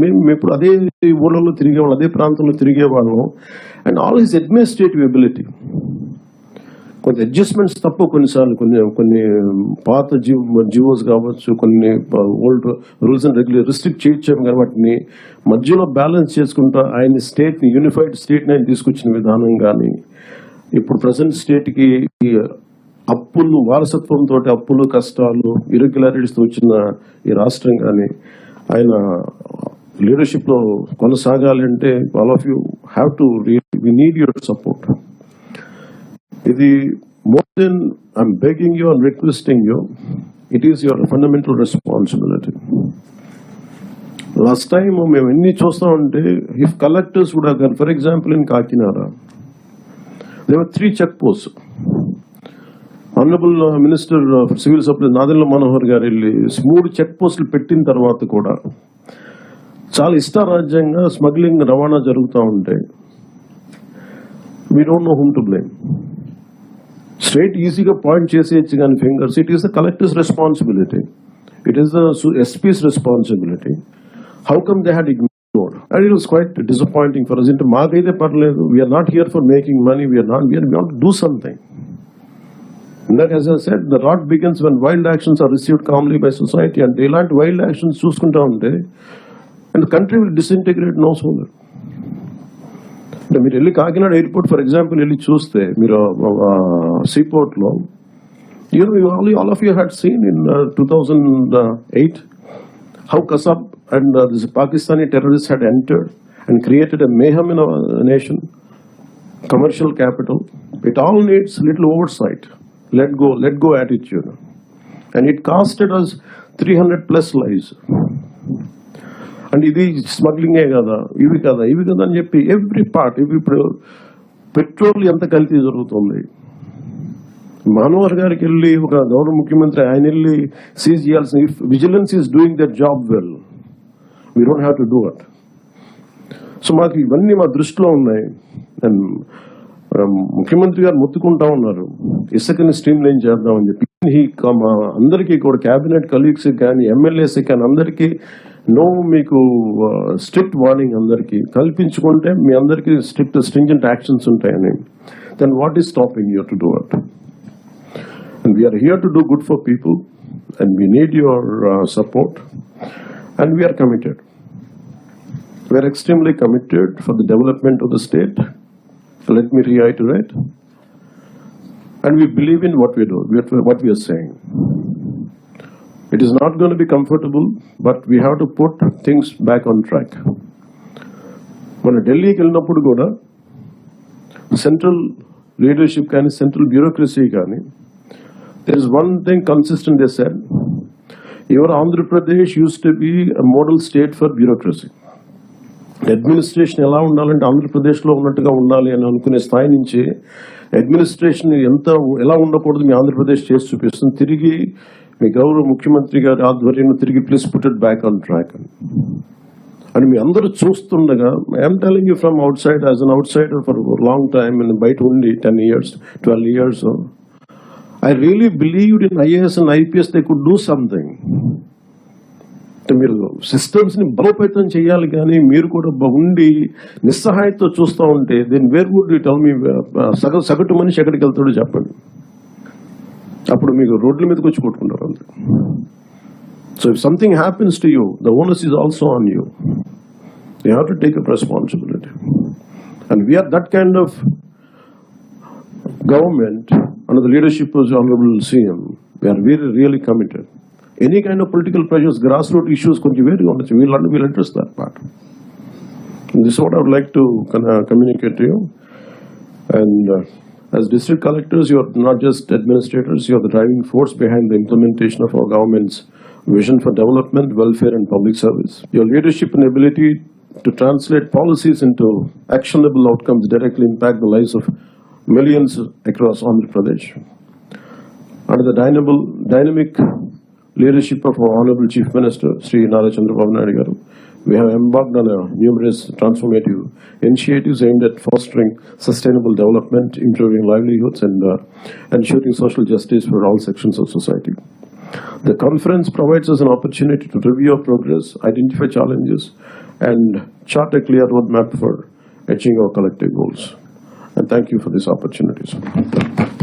మేము ఇప్పుడు అదే ఊళ్ళలో తిరిగేవాళ్ళం, అదే ప్రాంతంలో తిరిగేవాళ్ళం. And all his administrative ability, కొన్ని అడ్జస్ట్మెంట్స్ తప్ప కొన్నిసార్లు కొన్ని పాత జీవోస్ కావచ్చు, కొన్ని old rules and regular restrict చేయొచ్చాము, కానీ వాటిని మధ్యలో బ్యాలెన్స్ చేసుకుంటా ఆయన స్టేట్ని యూనిఫైడ్ స్టేట్ని ఆయన తీసుకొచ్చిన విధానం కానీ, ఇప్పుడు ప్రజెంట్ స్టేట్కి అప్పులు వారసత్వంతో అప్పులు కష్టాలు ఇరెగ్యులారిటీస్తో వచ్చిన ఈ రాష్ట్రం కానీ ఆయన లీడర్షిప్లో కొనసాగాలి అంటే all of you have to we need your support. ఇది more than I'm begging you and requesting you, it is your fundamental responsibility. Last time మేము ఎన్ని చూస్తామంటే, ఇఫ్ కలెక్టర్స్ కూడా కానీ, for example in Kakinada there were 3 check posts. Honourable minister civil supply Nadendla Manohar garu వెళ్ళి 3 check పోస్టులు పెట్టిన తర్వాత కూడా చాలా ఇష్టారాజ్యంగా స్మగ్లింగ్ రవాణా జరుగుతూ ఉంటే we don't know whom to blame. Straight ఈజీగా పాయింట్ చేసేయచ్చు కానీ fingers, it is the collector's responsibility, it is the SP's responsibility. How come they had ignored? And it was quite disappointing for us. Into maakaide parledu, we are not here for making money, we want to do something. And that, as I said, the rot begins when wild actions are received calmly by society, and ilanti wild actions chuskunta unte and the country will disintegrate no sooner. మీరు వెళ్ళి Kakinada airport for example వెళ్ళి చూస్తే, మీరు seaport లో all of you had seen in 2008 how Kasab and this Pakistani terrorists had entered and created a mayhem in our nation, commercial capital. It all needs little oversight, let go attitude, and it costed us 300+ lives. And ఇది స్మగ్లింగే కదా, ఇవి కదా అని చెప్పి every part, ఇప్పుడు petrol ఎంత కల్తీ జరుగుతుంది. మనోహర్ గారికి వెళ్ళి ఒక గౌరవ ముఖ్యమంత్రి ఆయన వెళ్ళి సీజ్ చేయాల్సిన, if vigilance is doing that job well, we don't have to do it. So మాకు ఇవన్నీ మా దృష్టిలో ఉన్నాయి. అండ్ ముఖ్యమంత్రి గారు మొత్తుకుంటా ఉన్నారు ఇసుకని స్ట్రీమ్ లైన్ చేద్దామని చెప్పి. మా అందరికీ కూడా క్యాబినెట్ కలీగ్స్ కానీ ఎమ్మెల్యేస్ కానీ అందరికీ మీకు స్ట్రిక్ట్ వార్నింగ్ అందరికీ కల్పించుకుంటే మీ అందరికీ స్ట్రింజెంట్ యాక్షన్స్ ఉంటాయని. Then what is stopping you to do it? And we are here to do good for people, and we need your support, and we are committed. We are extremely committed for the development of the state. Let me reiterate. And we believe in what we do, what we are saying. It is not going to be comfortable, but we have to put things back on track. When Delhi ki vellinappudu kuda central leadership కానీ central bureaucracy కానీ, there is one thing consistent they said, your Andhra Pradesh used to be a model state for bureaucracy. Administration ఎలా ఉండాలంటే ఆంధ్రప్రదేశ్లో ఉన్నట్టుగా ఉండాలి అని అనుకునే స్థాయి నుంచి అడ్మినిస్ట్రేషన్ ఎలా ఉండకూడదు మీ ఆంధ్రప్రదేశ్ చేసి చూపిస్తుంది. తిరిగి మీ గౌరవ ముఖ్యమంత్రి గారి ఆధ్వర్యంలో తిరిగి please put it back on track అని మీ అందరూ చూస్తుండగా, I'm telling you from out side, as an out cider for long time, బయట ఉండి 10 years 12 years, I really believed in IAS and IPS they could do something. మీరు systems ని బలోపేతం చేయాలి, కానీ మీరు కూడా ఉండి నిస్సహాయతో చూస్తూ ఉంటే then where would you tell me, సగటు మనిషి ఎక్కడికి వెళ్తాడో చెప్పండి. అప్పుడు మీకు రోడ్ల మీదకి వచ్చి కొట్టుకుంటారు అంతే. So if something happens to you, the onus is also on you. You have to take up responsibility, and we are that kind of government under the leadership of the Honorable CM. We are really committed. Any kind of political pressures, grassroots issues, we'll address that part. And this is what I would like to communicate to you. And as district collectors, you are not just administrators, you are the driving force behind the implementation of our government's vision for development, welfare and public service. Your leadership and ability to translate policies into actionable outcomes directly impact the lives of millions across Andhra Pradesh. Under the dynamic leadership of our Honorable Chief Minister, Sri Nara Chandrababu Naidu Garu, we have embarked on numerous transformative initiatives aimed at fostering sustainable development, improving livelihoods, and ensuring social justice for all sections of society. The conference provides us an opportunity to review our progress, identify challenges, and chart a clear roadmap for achieving our collective goals. And thank you for this opportunity, sir.